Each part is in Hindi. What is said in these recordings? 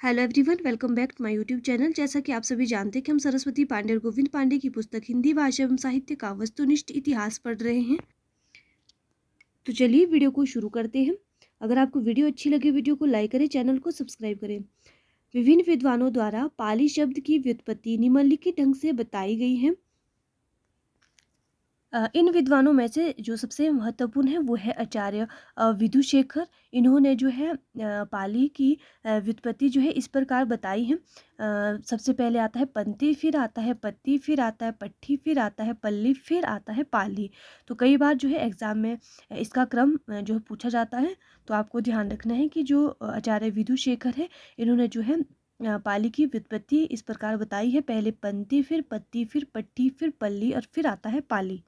Hello everyone, welcome back to my YouTube channel. जैसा कि आप सभी जानते हैं कि हम सरस्वती पांडे और गोविंद पांडे की पुस्तक हिंदी भाषा एवं साहित्य का वस्तुनिष्ठ इतिहास पढ़ रहे हैं। तो चलिए वीडियो को शुरू करते हैं। अगर आपको वीडियो अच्छी लगे, वीडियो को लाइक करें, चैनल को सब्सक्राइब करें। विभिन्न विद्वानों द्वारा पाली शब्द की व्युत्पत्ति निम्नलिखित ढंग से बताई गई है। इन विद्वानों में से जो सबसे महत्वपूर्ण है वो है आचार्य विधुशेखर। इन्होंने जो है पाली की व्युत्पत्ति जो है इस प्रकार बताई है। सबसे पहले आता है पंक्ति, फिर आता है पत्ती, फिर आता है पट्टी, फिर आता है पल्ली, फिर आता है पाली। तो कई बार जो है एग्जाम में इसका क्रम जो है पूछा जाता है। तो आपको ध्यान रखना है कि जो आचार्य विधुशेखर है इन्होंने जो है पाली की व्युत्पत्ति इस प्रकार बताई है। पहले पंक्ति, फिर पत्ती, फिर पट्टी, फिर पल्ली और फिर आता है पाली।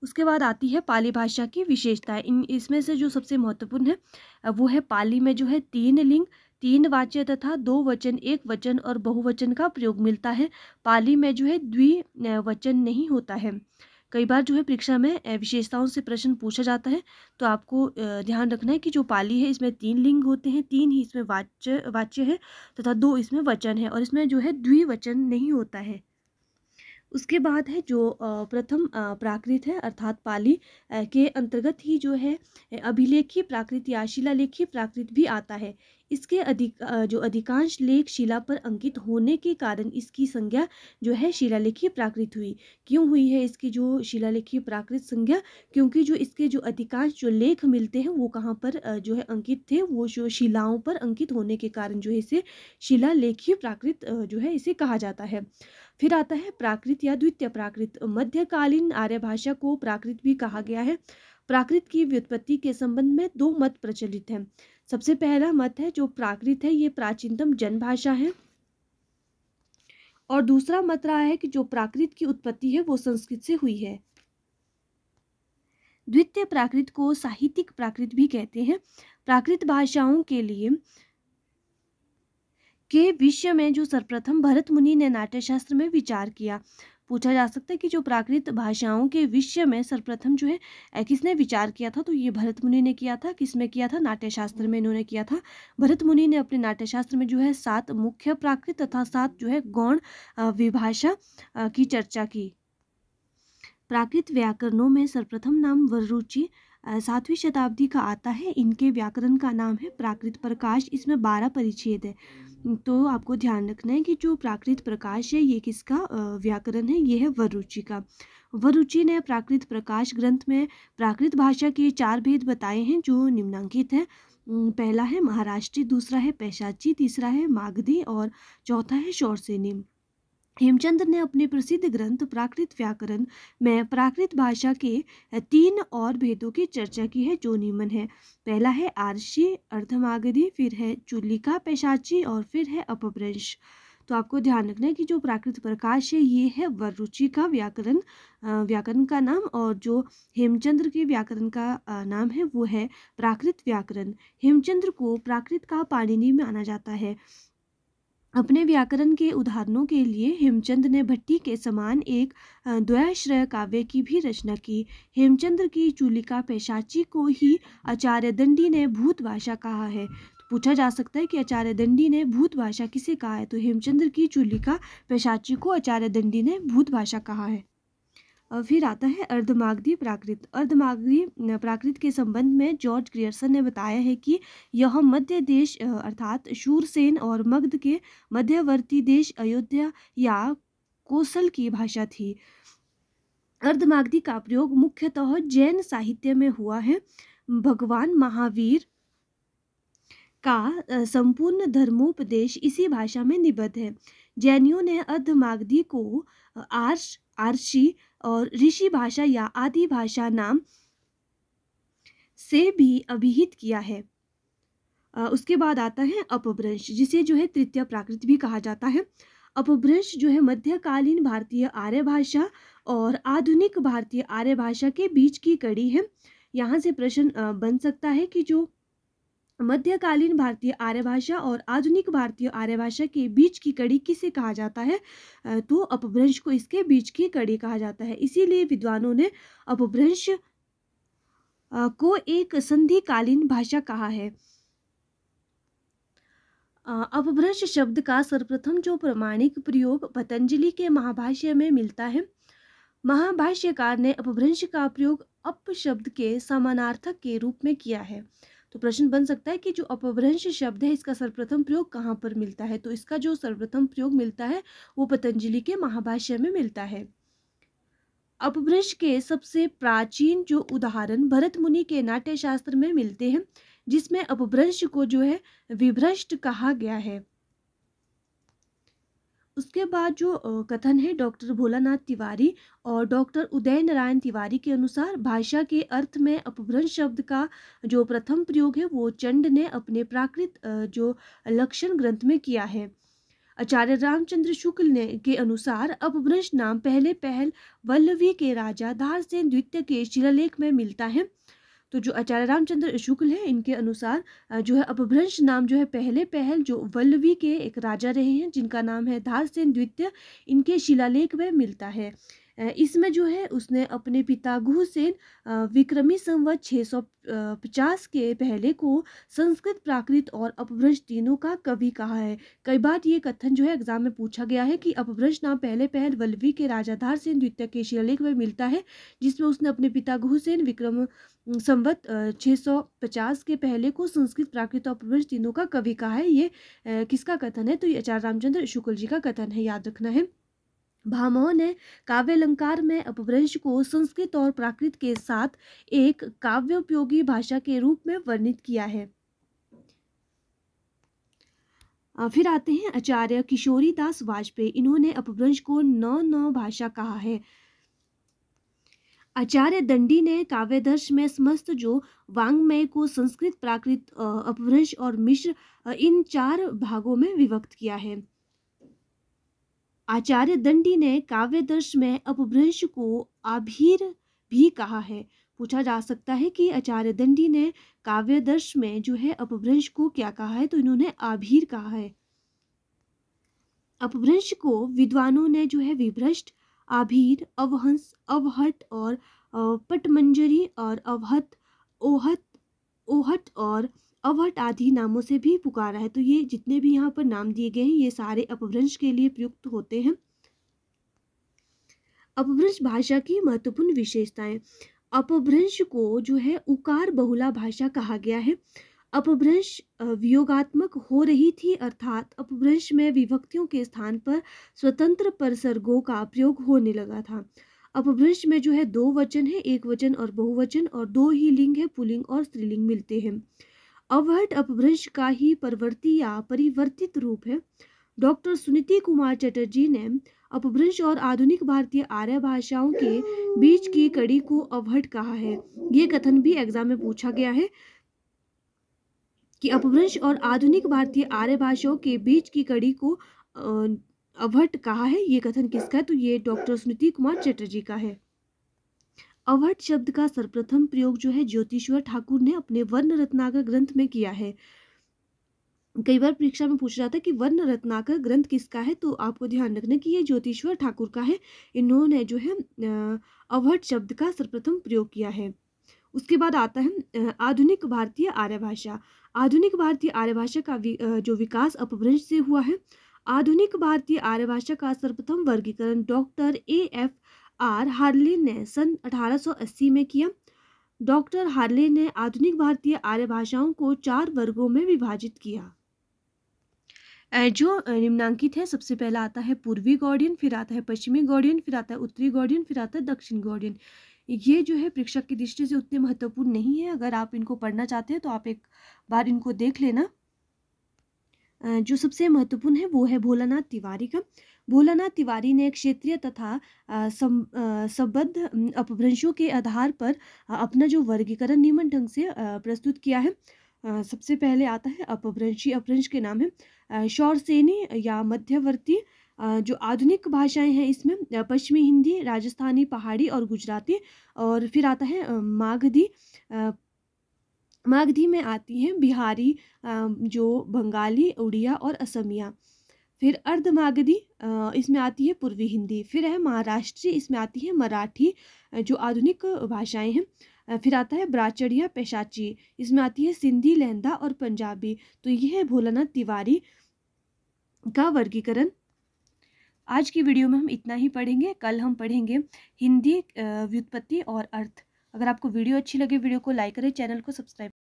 उसके बाद आती है पाली भाषा की विशेषताएं। इसमें से जो सबसे महत्वपूर्ण है वो है पाली में जो है 3 लिंग, 3 वाच्य तथा 2 वचन, 1 वचन और बहुवचन का प्रयोग मिलता है। पाली में जो है द्विवचन नहीं होता है। कई बार जो है परीक्षा में विशेषताओं से प्रश्न पूछा जाता है। तो आपको ध्यान रखना है कि जो पाली है इसमें 3 लिंग होते हैं, 3 ही इसमें वाच्य है तथा 2 इसमें वचन है और इसमें जो है द्विवचन नहीं होता है। उसके बाद है जो प्रथम प्राकृत है अर्थात पाली के अंतर्गत ही जो है अभिलेखीय प्राकृत या शिलालेखीय प्राकृत भी आता है। इसके जो अधिकांश लेख शिला पर अंकित होने के कारण इसकी संज्ञा जो है शिलालेखीय प्राकृत हुई। क्यों हुई है इसकी जो शिलालेखीय प्राकृत संज्ञा? क्योंकि जो इसके जो अधिकांश जो लेख मिलते हैं वो कहाँ पर जो है अंकित थे, वो जो शिलाओं पर अंकित होने के कारण जो है इसे शिलालेखीय प्राकृत जो है इसे कहा जाता है। फिर आता है प्राकृत या द्वितीय प्राकृत। मध्यकालीन आर्य भाषा को प्राकृत भी कहा गया है। प्राकृत की व्युत्पत्ति के संबंध में 2 मत प्रचलित हैं। सबसे पहला मत है जो प्राकृत है ये प्राचीनतम जनभाषा है, और दूसरा मत रहा है कि जो प्राकृत की उत्पत्ति है वो संस्कृत से हुई है। द्वितीय प्राकृत को साहित्यिक प्राकृत भी कहते हैं। प्राकृत भाषाओं के लिए के विषय में जो सर्वप्रथम भरत मुनि ने नाट्यशास्त्र में विचार किया। पूछा जा सकता है कि जो प्राकृत भाषाओं के विषय में सर्वप्रथम जो है किसने विचार किया था? तो ये भरत मुनि ने किया था। किसमें किया था? नाट्यशास्त्र में इन्होंने किया था। भरत मुनि ने अपने नाट्यशास्त्र में जो है 7 मुख्य प्राकृत तथा 7 जो है गौण विभाषा की चर्चा की। प्राकृत व्याकरणों में सर्वप्रथम नाम वररुचि 7वीं शताब्दी का आता है। इनके व्याकरण का नाम है प्राकृत प्रकाश। इसमें 12 परिच्छेद है। तो आपको ध्यान रखना है कि जो प्राकृत प्रकाश है ये किसका व्याकरण है? ये है वररुचि का। वररुचि ने प्राकृत प्रकाश ग्रंथ में प्राकृत भाषा के 4 भेद बताए हैं जो निम्नांकित है। पहला है महाराष्ट्री, दूसरा है पैशाची, तीसरा है मागधी और चौथा है शौरसेनी। हेमचंद्र ने अपने प्रसिद्ध ग्रंथ प्राकृत व्याकरण में प्राकृत भाषा के 3 और भेदों की चर्चा की है जो निम्न है। पहला है आर्षी अर्धमागधी, फिर है चुलिका पैशाची और फिर है अपभ्रंश। तो आपको ध्यान रखना है कि जो प्राकृत प्रकाश है ये है वररुचि का व्याकरण का नाम, और जो हेमचंद्र के व्याकरण का नाम है वो है प्राकृत व्याकरण। हेमचंद्र को प्राकृत का पाणिनि माना जाता है। अपने व्याकरण के उदाहरणों के लिए हेमचंद ने भट्टी के समान एक द्वयाश्रय काव्य की भी रचना की। हेमचंद्र की चूलिका पैशाची को ही आचार्य दंडी ने भूत भाषा कहा है। तो पूछा जा सकता है कि आचार्य दंडी ने भूत भाषा किसे कहा है? तो हेमचंद्र की चूलिका पैशाची को आचार्य दंडी ने भूत भाषा कहा है। फिर आता है अर्धमागधी प्राकृत। अर्धमागधी प्राकृत के संबंध में जॉर्ज ग्रियर्सन ने बताया है कि यह मध्य देश अर्थात शूरसेन और मगध के मध्यवर्ती देश अयोध्या या कोसल की भाषा थी। अर्धमागधी का प्रयोग मुख्यतः जैन साहित्य में हुआ है। भगवान महावीर का संपूर्ण धर्मोपदेश इसी भाषा में निबद्ध है। जैनियों ने अर्धमागधी को आर्षी और ऋषि भाषा या आदि भाषा नाम से भी अभिहित किया है। उसके बाद आता है अपभ्रंश, जिसे जो है तृतीय प्राकृत भी कहा जाता है। अपभ्रंश जो है मध्यकालीन भारतीय आर्य भाषा और आधुनिक भारतीय आर्य भाषा के बीच की कड़ी है। यहाँ से प्रश्न बन सकता है कि जो मध्यकालीन भारतीय आर्य भाषा और आधुनिक भारतीय आर्य भाषा के बीच की कड़ी किसे कहा जाता है? तो अपभ्रंश को इसके बीच की कड़ी कहा जाता है। इसीलिए विद्वानों ने अपभ्रंश को एक संधिकालीन भाषा कहा है। अपभ्रंश शब्द का सर्वप्रथम जो प्रमाणिक प्रयोग पतंजलि के महाभाष्य में मिलता है। महाभाष्यकार ने अपभ्रंश का प्रयोग अप शब्द के समानार्थक के रूप में किया है। तो प्रश्न बन सकता है कि जो अपभ्रंश शब्द है इसका सर्वप्रथम प्रयोग कहाँ पर मिलता है। तो इसका जो सर्वप्रथम प्रयोग मिलता है वो पतंजलि के महाभाष्य में मिलता है। अपभ्रंश के सबसे प्राचीन जो उदाहरण भरत मुनि के नाट्य शास्त्र में मिलते हैं, जिसमें अपभ्रंश को जो है विभ्रष्ट कहा गया है। उसके बाद जो कथन है डॉक्टर भोलानाथ तिवारी और डॉक्टर उदय नारायण तिवारी के अनुसार भाषा के अर्थ में अपभ्रंश शब्द का जो प्रथम प्रयोग है वो चंड ने अपने प्राकृत जो लक्षण ग्रंथ में किया है। आचार्य रामचंद्र शुक्ल ने के अनुसार अपभ्रंश नाम पहल वल्लभी के राजा धारसेन द्वितीय के शिलालेख में मिलता है। तो जो आचार्य रामचंद्र शुक्ल है इनके अनुसार जो है अपभ्रंश नाम जो है पहल जो वल्लभी के एक राजा रहे हैं जिनका नाम है धारसेन द्वितीय, इनके शिलालेख में मिलता है। इसमें जो है उसने अपने पिता गुहसेन विक्रमी संवत 650 के पहले को संस्कृत प्राकृत और अपभ्रंश तीनों का कवि कहा है। कई बार ये कथन जो है एग्जाम में पूछा गया है कि अपभ्रंश नाम पहल वल्लभी के राजा धारसेन द्वितीय के शिलालेख में मिलता है, जिसमें उसने अपने पिता गुहसेन विक्रम संवत 650 के पहले को संस्कृत प्राकृत और अपभ्रंश तीनों का कवि कहा है। ये किसका कथन है? तो ये आचार्य रामचंद्र शुक्ल जी का कथन है, याद रखना है। भामह ने काव्यालंकार में अपभ्रंश को संस्कृत और प्राकृत के साथ एक काव्योपयोगी भाषा के रूप में वर्णित किया है। फिर आते हैं आचार्य किशोरी दास वाजपेयी, इन्होंने अपभ्रंश को नौ भाषा कहा है। आचार्य दंडी ने काव्यदर्श में समस्त जो वांग्मय को संस्कृत प्राकृत अपभ्रंश और मिश्र इन 4 भागों में विभक्त किया है। आचार्य दंडी ने काव्यदर्श में अपभ्रंश को आभीर भी कहा है। पूछा जा सकता है कि आचार्य दंडी ने काव्यदर्श में जो है अपभ्रंश को क्या कहा है, तो इन्होंने आभीर कहा है। अपभ्रंश को विद्वानों ने जो है विभ्रष्ट, आभीर, अवहंस, अवहट और पटमंजरी और अवहत, ओहट और अवहट आदि नामों से भी पुकारा है। तो ये जितने भी यहाँ पर नाम दिए गए हैं ये सारे अपभ्रंश के लिए प्रयुक्त होते हैं। अपभ्रंश भाषा की महत्वपूर्ण विशेषताएं। अपभ्रंश को जो है उकार बहुला भाषा कहा गया है। अपभ्रंश वियोगात्मक हो रही थी, अर्थात अपभ्रंश में विभक्तियों के स्थान पर स्वतंत्र परसर्गों का प्रयोग होने लगा था। अपभ्रंश में जो है 2 वचन है, एक वचन और बहुवचन, और 2 ही लिंग है, पुल्लिंग और स्त्रीलिंग मिलते हैं। अवहट अपभ्रंश का ही परवर्ती या परिवर्तित रूप है। डॉक्टर सुनीति कुमार चटर्जी ने अपभ्रंश और आधुनिक भारतीय आर्य भाषाओं के बीच की कड़ी को अवहट कहा है। ये कथन भी एग्जाम में पूछा गया है कि अपभ्रंश और आधुनिक भारतीय आर्य भाषाओं के बीच की कड़ी को अवहट कहा है। ये कथन किसका है? तो ये डॉक्टर सुनीति कुमार चटर्जी का है। अवहट शब्द का सर्वप्रथम प्रयोग जो है ज्योतिश्वर ठाकुर ने अपने वर्ण रत्नाकर ग्रंथ में किया है। कई बार परीक्षा में पूछा जाता है कि वर्ण रत्नाकर ग्रंथ किसका है, तो आपको ध्यान रखना कि ये ज्योतिश्वर ठाकुर का है। इन्होंने जो है अवहट शब्द का सर्वप्रथम प्रयोग किया है। उसके बाद आता है आधुनिक भारतीय आर्य भाषा। आधुनिक भारतीय आर्य भाषा का जो विकास अपभ्रंश से हुआ है। आधुनिक भारतीय आर्य भाषा का सर्वप्रथम वर्गीकरण डॉक्टर AFR हार्ले ने सन 1880 में किया। डॉक्टर हार्ले ने आधुनिक भारतीय आर्य भाषाओं को 4 वर्गों में विभाजित किया जो निम्नांकित है। सबसे पहला आता है पूर्वी गौड़ियन, फिर आता है पश्चिमी गौड़ियन, फिर आता है उत्तरी गौड़ियन, फिर आता है दक्षिण गौड़ियन। ये जो है परीक्षा की दृष्टि से उतने महत्वपूर्ण नहीं है। अगर आप इनको पढ़ना चाहते हैं तो आप एक बार इनको देख लेना। जो सबसे महत्वपूर्ण है वो है भोलानाथ तिवारी का। भोलानाथ तिवारी ने क्षेत्रीय तथा संबद्ध अपभ्रंशों के आधार पर अपना जो वर्गीकरण नियमन ढंग से प्रस्तुत किया है। सबसे पहले आता है अपभ्रंशी। अपभ्रंश के नाम है शौरसेनी या मध्यवर्ती। जो आधुनिक भाषाएं हैं इसमें पश्चिमी हिंदी, राजस्थानी, पहाड़ी और गुजराती। और फिर आता है मागधी। मागधी में आती हैं बिहारी, जो बंगाली, उड़िया और असमिया। फिर अर्धमागधी, इसमें आती है पूर्वी हिंदी। फिर है महाराष्ट्री, इसमें आती है मराठी, जो आधुनिक भाषाएं हैं। फिर आता है ब्राचड़िया पेशाची, इसमें आती है सिंधी, लहंदा और पंजाबी। तो ये है भोलानाथ तिवारी का वर्गीकरण। आज की वीडियो में हम इतना ही पढ़ेंगे। कल हम पढ़ेंगे हिंदी व्युत्पत्ति और अर्थ। अगर आपको वीडियो अच्छी लगे, वीडियो को लाइक करें, चैनल को सब्सक्राइब